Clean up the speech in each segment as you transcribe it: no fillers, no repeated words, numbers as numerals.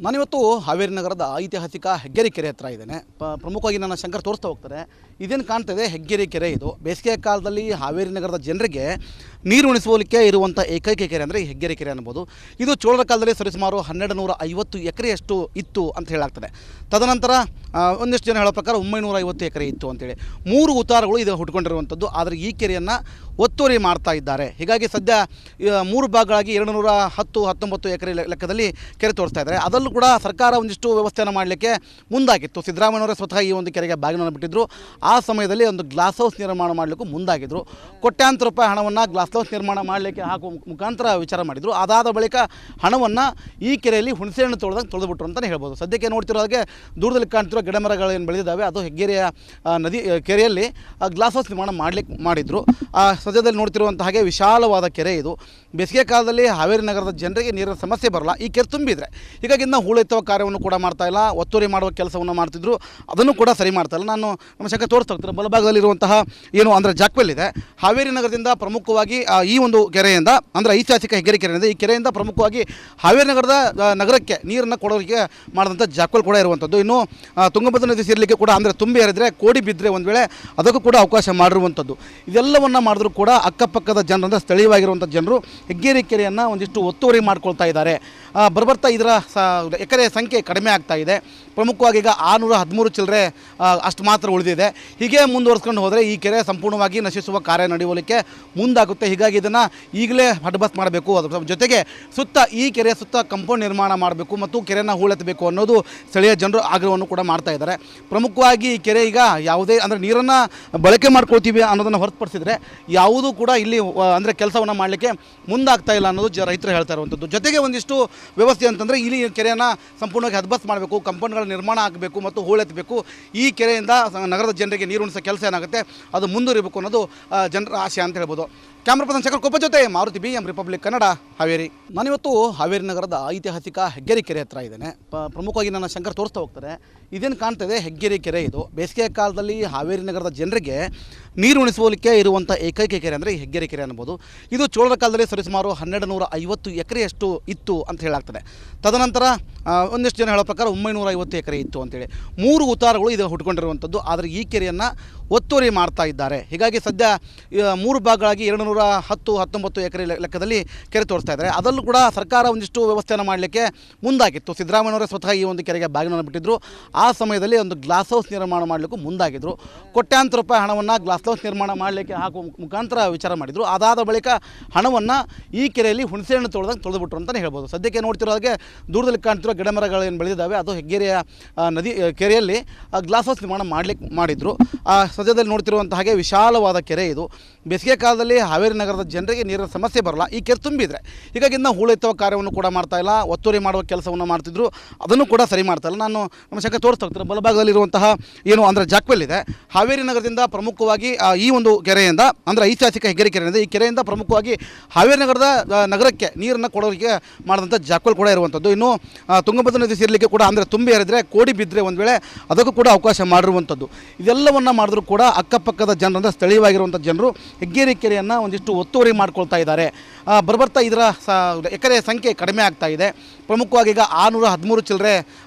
ನಾನಿವತ್ತು ಹಾವೇರಿ ನಗರದ ಐತಿಹಾಸಿಕ ಹೆಗ್ಗೆರೆ ಕೆರೆ ಹತ್ರ ಇದ್ದೇನೆ. ಪ್ರಮುಖವಾಗಿ ನನ್ನ ಶಂಕರ್ ತೋರಿಸ್ತಾ ಹೋಗ್ತಾರೆ. ಇದೇನು ಕಾಣ್ತದೆ ಹೆಗ್ಗೆರೆ ಕೆರೆ. ಇದು ಬೇಸಿಗೆ ಕಾಲದಲ್ಲಿ ಹಾವೇರಿ ನಗರದ ಜನರಿಗೆ ನೀರು ಉಣಿಸುವಲಿಕ್ಕೆ ಇರುವಂಥ ಏಕೈಕ ಕೆರೆ ಅಂದರೆ ಈ ಹೆಗ್ಗೆರೆ ಕೆರೆ ಅನ್ಬೋದು. ಇದು ಚೋಳರ ಕಾಲದಲ್ಲಿ ಸರಿಸುಮಾರು 1250 ಎಕರೆಯಷ್ಟು ಇತ್ತು ಅಂತ ಹೇಳಾಗ್ತದೆ. ತದನಂತರ ಒಂದಿಷ್ಟು ಜನ ಹೇಳೋ ಪ್ರಕಾರ 950 ಎಕರೆ ಇತ್ತು ಅಂತೇಳಿ 3 ಉತ್ತಾರಗಳು ಇದು ಹುಟ್ಕೊಂಡಿರುವಂಥದ್ದು. ಆದರೆ ಈ ಕೆರೆಯನ್ನು ಒತ್ತುವರಿ ಮಾಡ್ತಾ ಇದ್ದಾರೆ. ಹೀಗಾಗಿ ಸದ್ಯ 3 ಭಾಗಗಳಾಗಿ 210-19 ಎಕರೆ ಲೆಕ್ಕದಲ್ಲಿ ಕೆರೆ ತೋರಿಸ್ತಾ ಇದ್ದಾರೆ. ಅದರಲ್ಲೂ ಕೂಡ ಸರ್ಕಾರ ಒಂದಿಷ್ಟು ವ್ಯವಸ್ಥೆಯನ್ನು ಮಾಡಲಿಕ್ಕೆ ಮುಂದಾಗಿತ್ತು. ಸಿದ್ದರಾಮಯ್ಯನವರೇ ಸ್ವತಃ ಈ ಒಂದು ಕೆರೆಗೆ ಬಾಗಿನನ್ನು ಬಿಟ್ಟಿದ್ದರು. ಆ ಸಮಯದಲ್ಲಿ ಒಂದು ಗ್ಲಾಸ್ ಹೌಸ್ ನಿರ್ಮಾಣ ಮಾಡಲಿಕ್ಕೂ ಮುಂದಾಗಿದ್ದರು. ಕೋಟ್ಯಾಂತರ ರೂಪಾಯಿ ಹಣವನ್ನು ಗ್ಲಾಸ್ ಹೌಸ್ ನಿರ್ಮಾಣ ಮಾಡಲಿಕ್ಕೆ ಹಾಕುವ ಮುಖಾಂತರ ವಿಚಾರ ಮಾಡಿದರು. ಅದಾದ ಬಳಿಕ ಹಣವನ್ನು ಈ ಕೆರೆಯಲ್ಲಿ ಹುಣಸೆಹಣ್ಣು ತೊಳೆದುಬಿಟ್ರು ಅಂತಲೇ ಹೇಳ್ಬೋದು. ಸದ್ಯಕ್ಕೆ ನೋಡ್ತಿರೋ ಹಾಗೆ ದೂರದಲ್ಲಿ ಕಾಣ್ತಿರೋ ಗಿಡಮರಗಳೇನು ಬೆಳೆದಿದ್ದಾವೆ ಅದು ಹೆಗ್ಗೆರೆಯ ನದಿ ಕೆರೆಯಲ್ಲಿ ಗ್ಲಾಸ್ ಹೌಸ್ ನಿರ್ಮಾಣ ಮಾಡಿದರು. ಸದ್ಯದಲ್ಲಿ ನೋಡ್ತಿರುವಂಥ ಹಾಗೆ ವಿಶಾಲವಾದ ಕೆರೆ ಇದು. ಬೇಸಿಗೆ ಕಾಲದಲ್ಲಿ ಹಾವೇರಿ ನಗರದ ಜನರಿಗೆ ನೀರಿನ ಸಮಸ್ಯೆ ಬರಲ್ಲ ಈ ಕೆರೆ ತುಂಬಿದರೆ. ಹೀಗಾಗಿ ಇನ್ನು ಹೂಳೆತ್ತುವ ಕಾರ್ಯವನ್ನು ಕೂಡ ಮಾಡ್ತಾಯಿಲ್ಲ, ಒತ್ತುವರಿ ಮಾಡುವ ಕೆಲಸವನ್ನು ಮಾಡ್ತಿದ್ರು, ಅದನ್ನು ಕೂಡ ಸರಿ ಮಾಡ್ತಾಯಿಲ್ಲ. ನಾನು ನಮ್ಮ ಶಂಕ ತೋರಿಸ್ತಾ ಹೋಗ್ತೀನಿ. ಬಲಭಾಗದಲ್ಲಿರುವಂತಹ ಏನು ಅಂದರೆ ಜಾಕ್ವೆಲ್ ಇದೆ. ಹಾವೇರಿ ನಗರದಿಂದ ಪ್ರಮುಖವಾಗಿ ಈ ಒಂದು ಕೆರೆಯಿಂದ ಅಂದರೆ ಐತಿಹಾಸಿಕ ಹೆಗ್ಗೆರೆ ಕೆರೆಯಿಂದ ಈ ಕೆರೆಯಿಂದ ಪ್ರಮುಖವಾಗಿ ಹಾವೇರಿ ನಗರಕ್ಕೆ ನೀರನ್ನು ಕೊಡೋರಿಗೆ ಮಾಡಿದಂಥ ಜಾಕ್ವೆಲ್ ಕೂಡ ಇರುವಂಥದ್ದು. ಇನ್ನು ತುಂಗಭದ್ರಾ ನದಿ ಸೇರಲಿಕ್ಕೆ ಕೂಡ ಅಂದರೆ ತುಂಬಿ ಹರಿದರೆ ಕೋಡಿ ಬಿದ್ದರೆ ಒಂದು ವೇಳೆ ಅದಕ್ಕೂ ಕೂಡ ಅವಕಾಶ ಮಾಡಿರುವಂಥದ್ದು. ಇದೆಲ್ಲವನ್ನು ಮಾಡಿದ್ರೂ ಕೂಡ ಅಕ್ಕಪಕ್ಕದ ಜನರು ಅಂದರೆ ಸ್ಥಳೀಯವಾಗಿರುವಂಥ ಜನರು ಹೆಗ್ಗೆರೆ ಕೆರೆಯನ್ನು ಒಂದಿಷ್ಟು ಒತ್ತುವರಿ ಮಾಡ್ಕೊಳ್ತಾ ಇದ್ದಾರೆ. ಬರ್ತಾ ಇದರ ಎಕರೆ ಸಂಖ್ಯೆ ಕಡಿಮೆ ಆಗ್ತಾ ಇದೆ. ಪ್ರಮುಖವಾಗಿ ಈಗ 613 ಚಿಲ್ಲರೆ ಅಷ್ಟು ಮಾತ್ರ ಉಳಿದಿದೆ. ಹೀಗೆ ಮುಂದುವರ್ಸ್ಕೊಂಡು ಹೋದರೆ ಈ ಕೆರೆ ಸಂಪೂರ್ಣವಾಗಿ ನಶಿಸುವ ಕಾರ್ಯ ನಡೆಯಲಿಕ್ಕೆ ಮುಂದಾಗುತ್ತೆ. ಹೀಗಾಗಿ ಇದನ್ನು ಈಗಲೇ ಹಡ್ಬಸ್ ಮಾಡಬೇಕು. ಅದರ ಜೊತೆಗೆ ಈ ಕೆರೆಯ ಸುತ್ತ ಕಾಂಪೌಂಡ್ ನಿರ್ಮಾಣ ಮಾಡಬೇಕು ಮತ್ತು ಕೆರೆಯನ್ನು ಹೂಳೆತ್ತಬೇಕು ಅನ್ನೋದು ಸ್ಥಳೀಯ ಜನರು ಆಗ್ರಹವನ್ನು ಕೂಡ ಮಾಡ್ತಾ ಇದ್ದಾರೆ. ಪ್ರಮುಖವಾಗಿ ಈ ಕೆರೆ ಈಗ ಯಾವುದೇ ಅಂದರೆ ನೀರನ್ನು ಬಳಕೆ ಮಾಡ್ಕೊಳ್ತೀವಿ ಅನ್ನೋದನ್ನು ಹೊರತುಪಡಿಸಿದರೆ ಯಾವುದೂ ಕೂಡ ಇಲ್ಲಿ ಅಂದರೆ ಕೆಲಸವನ್ನು ಮಾಡಲಿಕ್ಕೆ ಮುಂದಾಗ್ತಾ ಇಲ್ಲ ಅನ್ನೋದು ರೈತರು ಹೇಳ್ತಾ ಇರುವಂಥದ್ದು. ಜೊತೆಗೆ ಒಂದಿಷ್ಟು ವ್ಯವಸ್ಥೆ ಅಂತಂದರೆ ಇಲ್ಲಿ ಕೆರೆಯನ್ನು ಸಂಪೂರ್ಣವಾಗಿ ಹದ್ಬಸ್ ಮಾಡಬೇಕು, ಕಾಂಪೌಂಡ್ಗಳ ನಿರ್ಮಾಣ ಆಗಬೇಕು ಮತ್ತು ಹೂಳೆತ್ತಬೇಕು. ಈ ಕೆರೆಯಿಂದ ನಗರದ ಜನರಿಗೆ ನೀರು ಉಣಿಸೋ ಕೆಲಸ ಏನಾಗುತ್ತೆ ಅದು ಮುಂದುವರಿಬೇಕು ಅನ್ನೋದು ಜನರ ಆಶೆ ಅಂತ ಹೇಳ್ಬೋದು. ಕ್ಯಾಮ್ರಾ ಪರ್ಸನ್ ಶಂಕರ್ ಕೊಪ್ಪ ಜೊತೆ ಮಾರುತಿ BM ರಿಪಬ್ಲಿಕ್ ಕನ್ನಡ ಹಾವೇರಿ. ನಾನಿವತ್ತು ಹಾವೇರಿ ನಗರದ ಐತಿಹಾಸಿಕ ಹೆಗ್ಗೆರೆ ಕೆರೆ ಹತ್ರ ಇದ್ದೇನೆ. ಪ್ರಮುಖವಾಗಿ ನನ್ನ ಶಂಕರ್ ತೋರಿಸ್ತಾ ಹೋಗ್ತಾರೆ. ಇದೇನು ಕಾಣ್ತದೆ ಹೆಗ್ಗೆರೆ ಕೆರೆ. ಇದು ಬೇಸಿಗೆ ಕಾಲದಲ್ಲಿ ಹಾವೇರಿ ನಗರದ ಜನರಿಗೆ ನೀರು ಉಣಿಸುವಲಿಕ್ಕೆ ಇರುವಂಥ ಏಕೈಕ ಕೆರೆ ಅಂದರೆ ಈ ಹೆಗ್ಗೆರೆ ಕೆರೆ ಅನ್ಬೋದು. ಇದು ಚೋಳರ ಕಾಲದಲ್ಲಿ ಸರಿಸುಮಾರು 1250 ಎಕರೆಯಷ್ಟು ಇತ್ತು ಅಂತ ಹೇಳಾಗ್ತದೆ. ತದನಂತರ ಒಂದಿಷ್ಟು ಜನ ಹೇಳೋ ಪ್ರಕಾರ 950 ಎಕರೆ ಇತ್ತು ಅಂತೇಳಿ 3 ಉತ್ತಾರಗಳು ಇದು ಹುಟ್ಕೊಂಡಿರುವಂಥದ್ದು. ಆದರೆ ಈ ಕೆರೆಯನ್ನು ಒತ್ತುವರಿ ಮಾಡ್ತಾ ಇದ್ದಾರೆ. ಹೀಗಾಗಿ ಸದ್ಯ 3 ಭಾಗಗಳಾಗಿ 210-19 ಎಕರೆ ಲೆಕ್ಕದಲ್ಲಿ ಕೆರೆ ತೋರಿಸ್ತಾ ಇದ್ದಾರೆ. ಅದರಲ್ಲೂ ಕೂಡ ಸರ್ಕಾರ ಒಂದಿಷ್ಟು ವ್ಯವಸ್ಥೆಯನ್ನು ಮಾಡಲಿಕ್ಕೆ ಮುಂದಾಗಿತ್ತು. ಸಿದ್ದರಾಮಯ್ಯನವರೇ ಸ್ವತಃ ಈ ಒಂದು ಕೆರೆಗೆ ಬಾಗಿನನ್ನು ಬಿಟ್ಟಿದ್ದರು. ಆ ಸಮಯದಲ್ಲಿ ಒಂದು ಗ್ಲಾಸ್ ಹೌಸ್ ನಿರ್ಮಾಣ ಮಾಡಲಿಕ್ಕೂ ಮುಂದಾಗಿದ್ದರು. ಕೋಟ್ಯಾಂತರ ರೂಪಾಯಿ ಹಣವನ್ನು ಗ್ಲಾಸ್ ಹೌಸ್ ನಿರ್ಮಾಣ ಮಾಡಲಿಕ್ಕೆ ಹಾಕುವ ಮುಖಾಂತರ ವಿಚಾರ ಮಾಡಿದರು. ಅದಾದ ಬಳಿಕ ಹಣವನ್ನು ಈ ಕೆರೆಯಲ್ಲಿ ಹುಣಸೆಹಣ್ಣು ತೊಳೆದುಬಿಟ್ರು ಅಂತಲೇ ಹೇಳ್ಬೋದು. ಸದ್ಯಕ್ಕೆ ನೋಡ್ತಿರೋ ಹಾಗೆ ದೂರದಲ್ಲಿ ಕಾಣ್ತಿರೋ ಗಿಡಮರಗಳೇನು ಬೆಳೆದಿದ್ದಾವೆ ಅದು ಹೆಗ್ಗೆರೆಯ ನದಿ ಕೆರೆಯಲ್ಲಿ ಗ್ಲಾಸ್ ಹೌಸ್ ನಿರ್ಮಾಣ ಮಾಡಿದರು. ಸದ್ಯದಲ್ಲಿ ನೋಡ್ತಿರುವಂಥ ಹಾಗೆ ವಿಶಾಲವಾದ ಕೆರೆ ಇದು. ಬೇಸಿಗೆ ಕಾಲದಲ್ಲಿ ಹಾವೇರಿ ನಗರದ ಜನರಿಗೆ ನೀರಿನ ಸಮಸ್ಯೆ ಬರಲ್ಲ ಈ ಕೆರೆ ತುಂಬಿದರೆ. ಹೀಗಾಗಿ ಇನ್ನು ಹೂಳೆತ್ತುವ ಕಾರ್ಯವನ್ನು ಕೂಡ ಮಾಡ್ತಾಯಿಲ್ಲ, ಒತ್ತುವರಿ ಮಾಡುವ ಕೆಲಸವನ್ನು ಮಾಡ್ತಿದ್ರು, ಅದನ್ನು ಕೂಡ ಸರಿ ಮಾಡ್ತಾಯಿಲ್ಲ. ನಾನು ನಮ್ಮ ಶಂಕ ತೋರಿಸ್ತಾ ಹೋಗ್ತೀನಿ. ಬಲಭಾಗದಲ್ಲಿರುವಂತಹ ಏನು ಅಂದರೆ ಜಾಕ್ವೆಲ್ ಇದೆ. ಹಾವೇರಿ ನಗರದಿಂದ ಪ್ರಮುಖವಾಗಿ ಈ ಒಂದು ಕೆರೆಯಿಂದ ಅಂದರೆ ಐತಿಹಾಸಿಕ ಹೆಗ್ಗೆರೆ ಕೆರೆಯಿಂದ ಈ ಕೆರೆಯಿಂದ ಪ್ರಮುಖವಾಗಿ ಹಾವೇರಿ ನಗರಕ್ಕೆ ನೀರನ್ನು ಕೊಡೋರಿಗೆ ಮಾಡಿದಂಥ ಜಾಕ್ವೆಲ್ ಕೂಡ ಇರುವಂಥದ್ದು. ಇನ್ನು ತುಂಗಭದ್ರಾ ನದಿ ಸೇರಲಿಕ್ಕೆ ಕೂಡ ಅಂದರೆ ತುಂಬಿ ಹರಿದರೆ ಕೋಡಿ ಬಿದ್ದರೆ ಒಂದು ವೇಳೆ ಅದಕ್ಕೂ ಕೂಡ ಅವಕಾಶ ಮಾಡಿರುವಂಥದ್ದು. ಇದೆಲ್ಲವನ್ನು ಮಾಡಿದ್ರೂ ಕೂಡ ಅಕ್ಕಪಕ್ಕದ ಜನರು ಅಂದರೆ ಸ್ಥಳೀಯವಾಗಿರುವಂಥ ಜನರು ಹೆಗ್ಗೆರೆ ಕೆರೆಯನ್ನು ಒಂದಿಷ್ಟು ಒತ್ತುವರಿ ಮಾಡ್ಕೊಳ್ತಾ ಇದ್ದಾರೆ. ಬರ್ತಾ ಇದರ ಎಕರೆ ಸಂಖ್ಯೆ ಕಡಿಮೆ ಆಗ್ತಾ ಇದೆ. ಪ್ರಮುಖವಾಗಿ ಈಗ 613 ಚಿಲ್ಲರೆ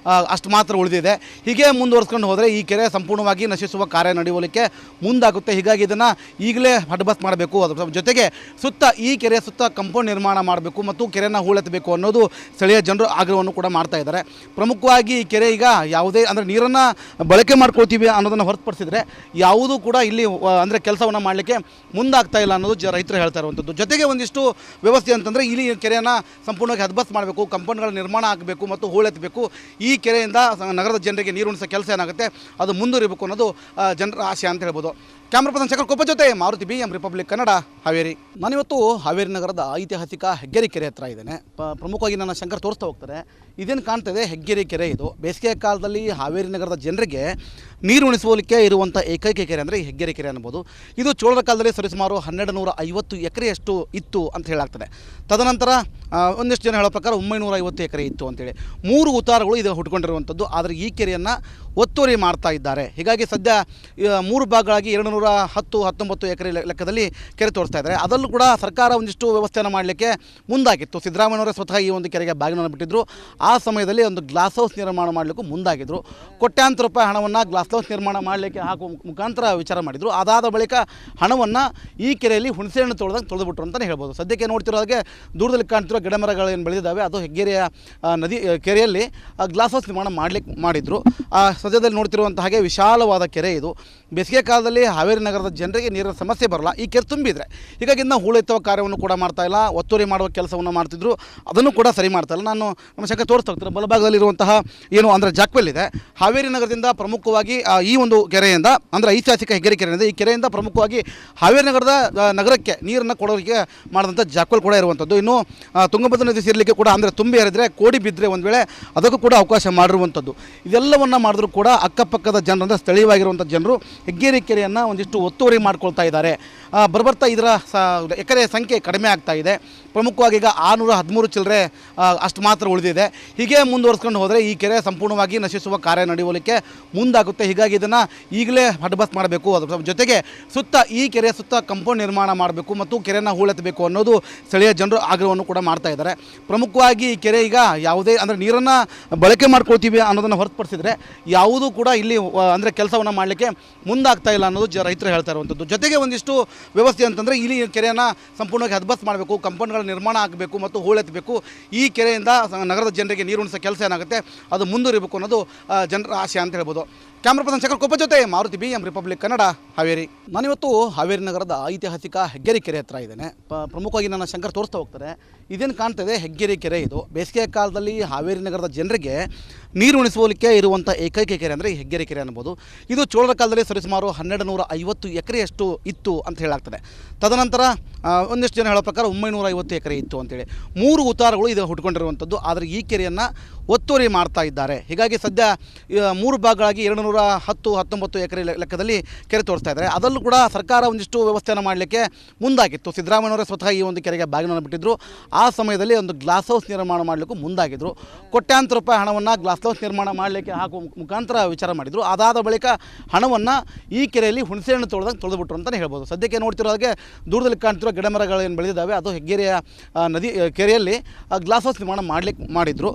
ಅಷ್ಟು ಮಾತ್ರ ಉಳಿದಿದೆ. ಹೀಗೆ ಮುಂದುವರ್ಸ್ಕೊಂಡು ಹೋದರೆ ಈ ಕೆರೆ ಸಂಪೂರ್ಣವಾಗಿ ನಶಿಸುವ ಕಾರ್ಯ ನಡೆಯಲಿಕ್ಕೆ ಮುಂದಾಗುತ್ತೆ. ಹೀಗಾಗಿ ಇದನ್ನು ಈಗಲೇ ಹಡ್ಬಸ್ ಮಾಡಬೇಕು. ಅದರ ಜೊತೆಗೆ ಈ ಕೆರೆಯ ಸುತ್ತ ಕಾಂಪೌಂಡ್ ನಿರ್ಮಾಣ ಮಾಡಬೇಕು ಮತ್ತು ಕೆರೆಯನ್ನು ಹೂಳೆತ್ತಬೇಕು ಅನ್ನೋದು ಸ್ಥಳೀಯ ಜನರು ಆಗ್ರಹವನ್ನು ಕೂಡ ಮಾಡ್ತಾ ಇದ್ದಾರೆ. ಪ್ರಮುಖವಾಗಿ ಈ ಕೆರೆ ಈಗ ಯಾವುದೇ ಅಂದರೆ ನೀರನ್ನು ಬಳಕೆ ಮಾಡ್ಕೊಳ್ತೀವಿ ಅನ್ನೋದನ್ನು ಹೊರತುಪಡಿಸಿದರೆ ಯಾವುದೂ ಕೂಡ ಇಲ್ಲಿ ಅಂದರೆ ಕೆಲಸವನ್ನು ಮಾಡಲಿಕ್ಕೆ ಮುಂದಾಗ್ತಾ ಇಲ್ಲ ಅನ್ನೋದು ರೈತರು ಹೇಳ್ತಾ ಇರುವಂಥದ್ದು. ಜೊತೆಗೆ ಒಂದಿಷ್ಟು ವ್ಯವಸ್ಥೆ ಅಂತಂದರೆ ಇಲ್ಲಿ ಕೆರೆಯನ್ನು ಸಂಪೂರ್ಣವಾಗಿ ಹದ್ಬಸ್ ಮಾಡಬೇಕು, ಕಾಂಪೌಂಡ್ಗಳ ನಿರ್ಮಾಣ ಆಗಬೇಕು ಮತ್ತು ಹೂಳೆತ್ತಬೇಕು. ಈ ಕೆರೆಯಿಂದ ನಗರದ ಜನರಿಗೆ ನೀರು ಉಣಿಸೋ ಕೆಲಸ ಏನಾಗುತ್ತೆ ಅದು ಮುಂದುವರಿಬೇಕು ಅನ್ನೋದು ಜನರ ಆಶೆ ಅಂತ ಹೇಳ್ಬೋದು. ಕ್ಯಾಮ್ರಾ ಪರ್ಸನ್ ಶಂಕರ್ ಕೊಪ್ಪ ಜೊತೆ ಮಾರುತಿ BM ರಿಪಬ್ಲಿಕ್ ಕನ್ನಡ ಹಾವೇರಿ. ನಾನಿವತ್ತು ಹಾವೇರಿ ನಗರದ ಐತಿಹಾಸಿಕ ಹೆಗ್ಗೆರೆ ಕೆರೆ ಹತ್ರ ಇದ್ದೇನೆ. ಪ್ರಮುಖವಾಗಿ ನನ್ನ ಶಂಕರ್ ತೋರಿಸ್ತಾ ಹೋಗ್ತಾರೆ. ಇದೇನು ಕಾಣ್ತದೆ ಹೆಗ್ಗೆರೆ ಕೆರೆ. ಇದು ಬೇಸಿಗೆ ಕಾಲದಲ್ಲಿ ಹಾವೇರಿ ನಗರದ ಜನರಿಗೆ ನೀರು ಉಣಿಸುವಲಿಕ್ಕೆ ಇರುವಂಥ ಏಕೈಕ ಕೆರೆ ಅಂದರೆ ಈ ಹೆಗ್ಗೆರೆ ಕೆರೆ ಅನ್ಬೋದು. ಇದು ಚೋಳರ ಕಾಲದಲ್ಲಿ ಸರಿಸುಮಾರು 1250 ಎಕರೆಯಷ್ಟು ಇತ್ತು ಅಂತ ಹೇಳಾಗ್ತದೆ. ತದನಂತರ ಒಂದಿಷ್ಟು ಜನ ಹೇಳೋ ಪ್ರಕಾರ 950 ಎಕರೆ ಇತ್ತು ಅಂತೇಳಿ 3 ಉತ್ತಾರಗಳು ಇದು ಹುಟ್ಕೊಂಡಿರುವಂಥದ್ದು. ಆದರೆ ಈ ಕೆರೆಯನ್ನು ಒತ್ತುವರಿ ಮಾಡ್ತಾ ಇದ್ದಾರೆ. ಹೀಗಾಗಿ ಸದ್ಯ 3 ಭಾಗಗಳಾಗಿ 210-19 ಎಕರೆ ಲೆಕ್ಕದಲ್ಲಿ ಕೆರೆ ತೋರಿಸ್ತಾ ಇದ್ದಾರೆ. ಅದರಲ್ಲೂ ಕೂಡ ಸರ್ಕಾರ ಒಂದಿಷ್ಟು ವ್ಯವಸ್ಥೆಯನ್ನು ಮಾಡಲಿಕ್ಕೆ ಮುಂದಾಗಿತ್ತು. ಸಿದ್ದರಾಮಯ್ಯನವರೇ ಸ್ವತಃ ಈ ಒಂದು ಕೆರೆಗೆ ಬಾಗಿನನ್ನು ಬಿಟ್ಟಿದ್ದರು. ಆ ಸಮಯದಲ್ಲಿ ಒಂದು ಗ್ಲಾಸ್ ಹೌಸ್ ನಿರ್ಮಾಣ ಮಾಡಲಿಕ್ಕೂ ಮುಂದಾಗಿದ್ದರು. ಕೋಟ್ಯಾಂತರ ರೂಪಾಯಿ ಹಣವನ್ನು ಗ್ಲಾಸ್ ಹೌಸ್ ನಿರ್ಮಾಣ ಮಾಡಲಿಕ್ಕೆ ಹಾಕುವ ಮುಖಾಂತರ ವಿಚಾರ ಮಾಡಿದರು. ಅದಾದ ಬಳಿಕ ಹಣವನ್ನು ಈ ಕೆರೆಯಲ್ಲಿ ಹುಣಸೆಹಣ್ಣು ತೊಳೆದುಬಿಟ್ರು ಅಂತಲೇ ಹೇಳ್ಬೋದು. ಸದ್ಯಕ್ಕೆ ನೋಡ್ತಿರೋ ಹಾಗೆ ದೂರದಲ್ಲಿ ಕಾಣ್ತಿರೋ ಗಿಡಮರಗಳು ಏನು ಬೆಳೆದಿದ್ದಾವೆ ಅದು ಹೆಗ್ಗೆರೆಯ ನದಿ ಕೆರೆಯಲ್ಲಿ ಗ್ಲಾಸ್ ಹೌಸ್ ನಿರ್ಮಾಣ ಮಾಡಿದ್ರು. ಸದ್ಯದಲ್ಲಿ ನೋಡ್ತಿರುವಂಥ ಹಾಗೆ ವಿಶಾಲವಾದ ಕೆರೆ ಇದು. ಬೇಸಿಗೆ ಕಾಲದಲ್ಲಿ ಹಾವೇರಿ ನಗರದ ಜನರಿಗೆ ನೀರಿನ ಸಮಸ್ಯೆ ಬರಲ್ಲ ಈ ಕೆರೆ ತುಂಬಿದರೆ. ಹೀಗಾಗಿ ಇನ್ನೂ ಹೂಳೆತ್ತುವ ಕಾರ್ಯವನ್ನು ಕೂಡ ಮಾಡ್ತಾ ಇಲ್ಲ, ಒತ್ತುವರಿ ಮಾಡುವ ಕೆಲಸವನ್ನು ಮಾಡ್ತಿದ್ರು, ಅದನ್ನು ಕೂಡ ಸರಿ ಮಾಡ್ತಾ ಇಲ್ಲ. ನಾನು ನಮ್ಮ ಶಂಕ ತೋರಿಸ್ತಾ ಹೋಗ್ತೀನಿ. ಬಲಭಾಗದಲ್ಲಿರುವಂತಹ ಏನು ಅಂದರೆ ಜಾಕ್ವೆಲ್ ಇದೆ. ಹಾವೇರಿ ನಗರದಿಂದ ಪ್ರಮುಖವಾಗಿ ಈ ಒಂದು ಕೆರೆಯಿಂದ ಅಂದರೆ ಐತಿಹಾಸಿಕ ಹೆಗ್ಗೆರೆ ಕೆರೆಯಿಂದ ಈ ಕೆರೆಯಿಂದ ಪ್ರಮುಖವಾಗಿ ಹಾವೇರಿ ನಗರಕ್ಕೆ ನೀರನ್ನು ಕೊಡೋರಿಗೆ ಮಾಡಿದಂಥ ಜಾಕ್ವೆಲ್ ಕೂಡ ಇರುವಂಥದ್ದು. ಇನ್ನು ತುಂಗಭದ್ರಾ ನದಿ ಸೇರಲಿಕ್ಕೆ ಕೂಡ ಅಂದರೆ ತುಂಬಿ ಹರಿದರೆ ಕೋಡಿ ಬಿದ್ದರೆ ಒಂದು ವೇಳೆ ಅದಕ್ಕೂ ಕೂಡ ಅವಕಾಶ ಮಾಡಿರುವಂಥದ್ದು. ಇದೆಲ್ಲವನ್ನು ಮಾಡಿದ್ರೂ ಕೂಡ ಅಕ್ಕಪಕ್ಕದ ಜನರು ಅಂದರೆ ಸ್ಥಳೀಯವಾಗಿರುವಂಥ ಜನರು ಹೆಗ್ಗೆರೆ ಕೆರೆಯನ್ನು ಒಂದಿಷ್ಟು ಒತ್ತುವರಿ ಮಾಡ್ಕೊಳ್ತಾ ಇದ್ದಾರೆ. ಬರ್ತಾ ಇದರ ಎಕರೆ ಸಂಖ್ಯೆ ಕಡಿಮೆ ಆಗ್ತಾ ಇದೆ. ಪ್ರಮುಖವಾಗಿ ಈಗ 613 ಚಿಲ್ಲರೆ ಅಷ್ಟು ಮಾತ್ರ ಉಳಿದಿದೆ. ಹೀಗೆ ಮುಂದುವರಿಸ್ಕೊಂಡು ಹೋದರೆ ಈ ಕೆರೆ ಸಂಪೂರ್ಣವಾಗಿ ನಶಿಸುವ ಕಾರ್ಯ ನಡೆಯಲಿಕ್ಕೆ ಮುಂದಾಗುತ್ತೆ. ಹೀಗಾಗಿ ಇದನ್ನು ಈಗಲೇ ಹಡ್ಬಸ್ ಮಾಡಬೇಕು. ಅದರ ಜೊತೆಗೆ ಸುತ್ತ ಈ ಕೆರೆ ಸುತ್ತ ಕಾಂಪೌಂಡ್ ನಿರ್ಮಾಣ ಮಾಡಬೇಕು ಮತ್ತು ಕೆರೆಯನ್ನು ಹೂಳೆತ್ತಬೇಕು ಅನ್ನೋದು ಸ್ಥಳೀಯ ಜನರು ಆಗ್ರಹವನ್ನು ಕೂಡ ಮಾಡ್ತಾ ಇದ್ದಾರೆ. ಪ್ರಮುಖವಾಗಿ ಈ ಕೆರೆ ಈಗ ಯಾವುದೇ ಅಂದರೆ ನೀರನ್ನು ಬಳಕೆ ಮಾಡ್ಕೊಳ್ತೀವಿ ಅನ್ನೋದನ್ನು ಹೊರತುಪಡಿಸಿದರೆ ಯಾವುದೂ ಕೂಡ ಇಲ್ಲಿ ಅಂದರೆ ಕೆಲಸವನ್ನು ಮಾಡಲಿಕ್ಕೆ ಮುಂದಾಗ್ತಾ ಇಲ್ಲ ಅನ್ನೋದು ರೈತರು ಹೇಳ್ತಾ ಇರುವಂಥದ್ದು. ಜೊತೆಗೆ ಒಂದಿಷ್ಟು ವ್ಯವಸ್ಥೆ ಅಂತಂದರೆ ಇಲ್ಲಿ ಕೆರೆಯನ್ನು ಸಂಪೂರ್ಣವಾಗಿ ಹದ್ಬಸ್ ಮಾಡಬೇಕು, ಕಾಂಪೌಂಡ್ಗಳ ನಿರ್ಮಾಣ ಆಗಬೇಕು ಮತ್ತು ಹೂಳೆತ್ತಬೇಕು. ಈ ಕೆರೆಯಿಂದ ನಗರದ ಜನರಿಗೆ ನೀರು ಉಣಿಸೋ ಕೆಲಸ ಏನಾಗುತ್ತೆ ಅದು ಮುಂದುವರಿಬೇಕು ಅನ್ನೋದು ಜನರ ಆಶೆ ಅಂತ ಹೇಳ್ಬೋದು. ಕ್ಯಾಮ್ರಾ ಪರ್ಸನ್ ಶಂಕರ್ ಕೊಪ್ಪ ಜೊತೆ ಮಾರುತಿ BM ರಿಪಬ್ಲಿಕ್ ಕನ್ನಡ ಹಾವೇರಿ. ನಾನಿವತ್ತು ಹಾವೇರಿ ನಗರದ ಐತಿಹಾಸಿಕ ಹೆಗ್ಗೆರೆ ಕೆರೆ ಹತ್ರ ಇದ್ದೇನೆ. ಪ್ರಮುಖವಾಗಿ ನನ್ನ ಶಂಕರ್ ತೋರಿಸ್ತಾ ಹೋಗ್ತಾರೆ. ಇದೇನು ಕಾಣ್ತದೆ ಹೆಗ್ಗೆರೆ ಕೆರೆ ಇದು. ಬೇಸಿಗೆ ಕಾಲದಲ್ಲಿ ಹಾವೇರಿ ನಗರದ ಜನರಿಗೆ ನೀರು ಉಣಿಸುವಲಿಕ್ಕೆ ಇರುವಂಥ ಏಕೈಕ ಕೆರೆ ಅಂದರೆ ಈ ಹೆಗ್ಗೆರೆ ಕೆರೆ ಅನ್ಬೋದು. ಇದು ಚೋಳರ ಕಾಲದಲ್ಲಿ ಸರಿಸುಮಾರು 1250 ಎಕರೆಯಷ್ಟು ಇತ್ತು ಅಂತ ಹೇಳಾಗ್ತದೆ. ತದನಂತರ ಒಂದಿಷ್ಟು ಜನ ಹೇಳೋ ಪ್ರಕಾರ 950 ಎಕರೆ ಇತ್ತು ಅಂತೇಳಿ 3 ಉತ್ತಾರಗಳು ಇದು ಹುಟ್ಕೊಂಡಿರುವಂಥದ್ದು. ಆದರೆ ಈ ಕೆರೆಯನ್ನು ಒತ್ತುವರಿ ಮಾಡ್ತಾ ಇದ್ದಾರೆ. ಹೀಗಾಗಿ ಸದ್ಯ 3 ಭಾಗಗಳಾಗಿ 210-19 ಎಕರೆ ಲೆಕ್ಕದಲ್ಲಿ ಕೆರೆ ತೋರಿಸ್ತಾ ಇದ್ದಾರೆ. ಅದರಲ್ಲೂ ಕೂಡ ಸರ್ಕಾರ ಒಂದಿಷ್ಟು ವ್ಯವಸ್ಥೆಯನ್ನು ಮಾಡಲಿಕ್ಕೆ ಮುಂದಾಗಿತ್ತು. ಸಿದ್ದರಾಮಯ್ಯನವರೇ ಸ್ವತಃ ಈ ಒಂದು ಕೆರೆಗೆ ಬಾಗಿನನ್ನು ಬಿಟ್ಟಿದ್ದರು. ಆ ಸಮಯದಲ್ಲಿ ಒಂದು ಗ್ಲಾಸ್ ಹೌಸ್ ನಿರ್ಮಾಣ ಮಾಡಲಿಕ್ಕೂ ಮುಂದಾಗಿದ್ದರು. ಕೋಟ್ಯಾಂತರ ರೂಪಾಯಿ ಹಣವನ್ನು ಗ್ಲಾಸ್ ಹೌಸ್ ನಿರ್ಮಾಣ ಮಾಡಲಿಕ್ಕೆ ಹಾಕುವ ಮುಖಾಂತರ ವಿಚಾರ ಮಾಡಿದರು. ಅದಾದ ಬಳಿಕ ಹಣವನ್ನು ಈ ಕೆರೆಯಲ್ಲಿ ಹುಣಸೆಹಣ್ಣು ತೊಳೆದುಬಿಟ್ರು ಅಂತಲೇ ಹೇಳ್ಬೋದು. ಸದ್ಯಕ್ಕೆ ನೋಡ್ತಿರೋ ಹಾಗೆ ದೂರದಲ್ಲಿ ಕಾಣ್ತಿರೋ ಗಿಡಮರಗಳು ಏನು ಬೆಳೆದಿದ್ದಾವೆ ಅದು ಹೆಗ್ಗೆರೆಯ ನದಿ ಕೆರೆಯಲ್ಲಿ ಗ್ಲಾಸ್ ಹೌಸ್ ನಿರ್ಮಾಣ ಮಾಡಿದ್ರು.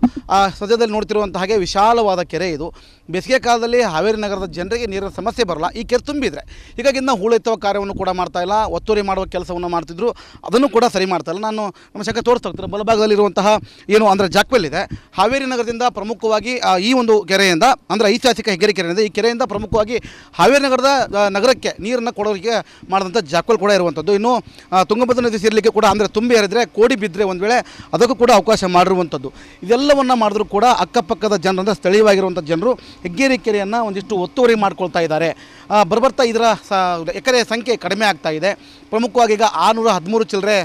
ಸದ್ಯದಲ್ಲಿ ನೋಡ್ತಿರುವಂಥ ಹಾಗೆ ವಿಶಾಲವಾದ ಕೆರೆ ಇದು. ಬೇಸಿಗೆ ಕಾಲದಲ್ಲಿ ಹಾವೇರಿ ನಗರದ ಜನರಿಗೆ ನೀರಿನ ಸಮಸ್ಯೆ ಬರಲ್ಲ ಈ ಕೆರೆ ತುಂಬಿದರೆ. ಹೀಗಾಗಿ ಇನ್ನೂ ಹೂಳೆತ್ತುವ ಕಾರ್ಯವನ್ನು ಕೂಡ ಮಾಡ್ತಾ ಇಲ್ಲ, ಒತ್ತುವರಿ ಮಾಡುವ ಕೆಲಸವನ್ನು ಮಾಡ್ತಿದ್ರು, ಅದನ್ನು ಕೂಡ ಸರಿ ಮಾಡ್ತಾ ಇಲ್ಲ. ನಾನು ನಮ್ಮ ಶಂಕ ತೋರಿಸ್ತಾ ಹೋಗ್ತೀನಿ. ಬಲಭಾಗದಲ್ಲಿರುವಂತಹ ಏನು ಅಂದರೆ ಜಾಕ್ವೆಲ್ ಇದೆ. ಹಾವೇರಿ ನಗರದಿಂದ ಪ್ರಮುಖವಾಗಿ ಈ ಒಂದು ಕೆರೆಯಿಂದ ಅಂದರೆ ಐತಿಹಾಸಿಕ ಹೆಗ್ಗೆರೆ ಕೆರೆಯಿಂದ ಈ ಕೆರೆಯಿಂದ ಪ್ರಮುಖವಾಗಿ ಹಾವೇರಿ ನಗರಕ್ಕೆ ನೀರನ್ನು ಕೊಡೋರಿಗೆ ಮಾಡಿದಂಥ ಜಾಕ್ವೆಲ್ ಕೂಡ ಇರುವಂಥದ್ದು. ಇನ್ನು ತುಂಗಭದ್ರಾ ನದಿ ಸೇರಲಿಕ್ಕೆ ಕೂಡ ಅಂದರೆ ತುಂಬಿ ಹರಿದರೆ ಕೋಡಿ ಬಿದ್ದರೆ ಒಂದು ವೇಳೆ ಅದಕ್ಕೂ ಕೂಡ ಅವಕಾಶ ಮಾಡಿರುವಂಥದ್ದು. ಇದೆಲ್ಲವನ್ನು ಮಾಡಿದ್ರೂ ಕೂಡ ಅಕ್ಕಪಕ್ಕದ ಜನರು ಅಂದರೆ ಸ್ಥಳೀಯವಾಗಿರುವಂಥ ಜನರು ಹೆಗ್ಗೆರೆ ಕೆರೆಯನ್ನು ಒಂದಿಷ್ಟು ಒತ್ತುವರಿ ಮಾಡ್ಕೊಳ್ತಾ ಇದ್ದಾರೆ. ಬರ್ತಾ ಇದರ ಎಕರೆ ಸಂಖ್ಯೆ ಕಡಿಮೆ ಆಗ್ತಾ ಇದೆ. ಪ್ರಮುಖವಾಗಿ ಈಗ 613 ಚಿಲ್ಲರೆ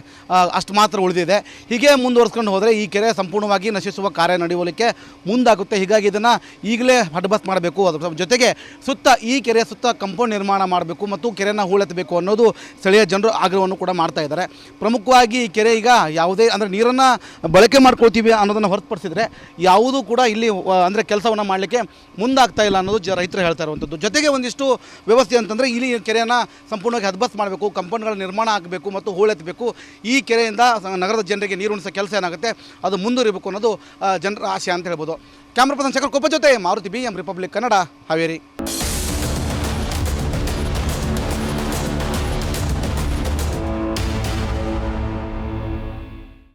ಅಷ್ಟು ಮಾತ್ರ ಉಳಿದಿದೆ. ಹೀಗೆ ಮುಂದುವರಿಸ್ಕೊಂಡು ಹೋದರೆ ಈ ಕೆರೆ ಸಂಪೂರ್ಣವಾಗಿ ನಶಿಸುವ ಕಾರ್ಯ ನಡೆಯಲಿಕ್ಕೆ ಮುಂದಾಗುತ್ತೆ. ಹೀಗಾಗಿ ಇದನ್ನು ಈಗಲೇ ಹಡ್ಬಸ್ ಮಾಡಬೇಕು. ಅದರ ಜೊತೆಗೆ ಸುತ್ತ ಈ ಕೆರೆ ಸುತ್ತ ಕಾಂಪೌಂಡ್ ನಿರ್ಮಾಣ ಮಾಡಬೇಕು ಮತ್ತು ಕೆರೆಯನ್ನು ಹೂಳೆತ್ತಬೇಕು ಅನ್ನೋದು ಸ್ಥಳೀಯ ಜನರು ಆಗ್ರಹವನ್ನು ಕೂಡ ಮಾಡ್ತಾ ಇದ್ದಾರೆ. ಪ್ರಮುಖವಾಗಿ ಈ ಕೆರೆ ಈಗ ಯಾವುದೇ ಅಂದರೆ ನೀರನ್ನು ಬಳಕೆ ಮಾಡ್ಕೊಳ್ತೀವಿ ಅನ್ನೋದನ್ನು ಹೊರತುಪಡಿಸಿದರೆ ಯಾವುದೂ ಕೂಡ ಇಲ್ಲಿ ಅಂದರೆ ಕೆಲಸವನ್ನು ಮಾಡಲಿಕ್ಕೆ ಮುಂದಾಗ್ತಾ ಇಲ್ಲ ಅನ್ನೋದು ರೈತರು ಹೇಳ್ತಾ ಇರುವಂಥದ್ದು. ಜೊತೆಗೆ ಒಂದಿಷ್ಟು ವ್ಯವಸ್ಥೆ ಅಂತಂದರೆ ಇಲ್ಲಿ ಕೆರೆಯನ್ನು ಸಂಪೂರ್ಣವಾಗಿ ಹದ್ಬಸ್ ಮಾಡಬೇಕು, ಕಾಂಪೌಂಡ್ಗಳ ನಿರ್ಮಾಣ ಆಗಬೇಕು ಮತ್ತು ಹೂಳೆತ್ತಬೇಕು. ಈ ಕೆರೆಯಿಂದ ನಗರದ ಜನರಿಗೆ ನೀರು ಉಣಿಸೋ ಕೆಲಸ ಏನಾಗುತ್ತೆ ಅದು ಮುಂದುವರಿಬೇಕು ಅನ್ನೋದು ಜನರ ಆಶೆ ಅಂತ ಹೇಳ್ಬೋದು. ಕ್ಯಾಮ್ರಾ ಪರ್ಸನ್ ಶಂಕರ್ ಕೊಪ್ಪ ಜೊತೆ ಮಾರುತಿ BM ರಿಪಬ್ಲಿಕ್ ಕನ್ನಡ ಹಾವೇರಿ.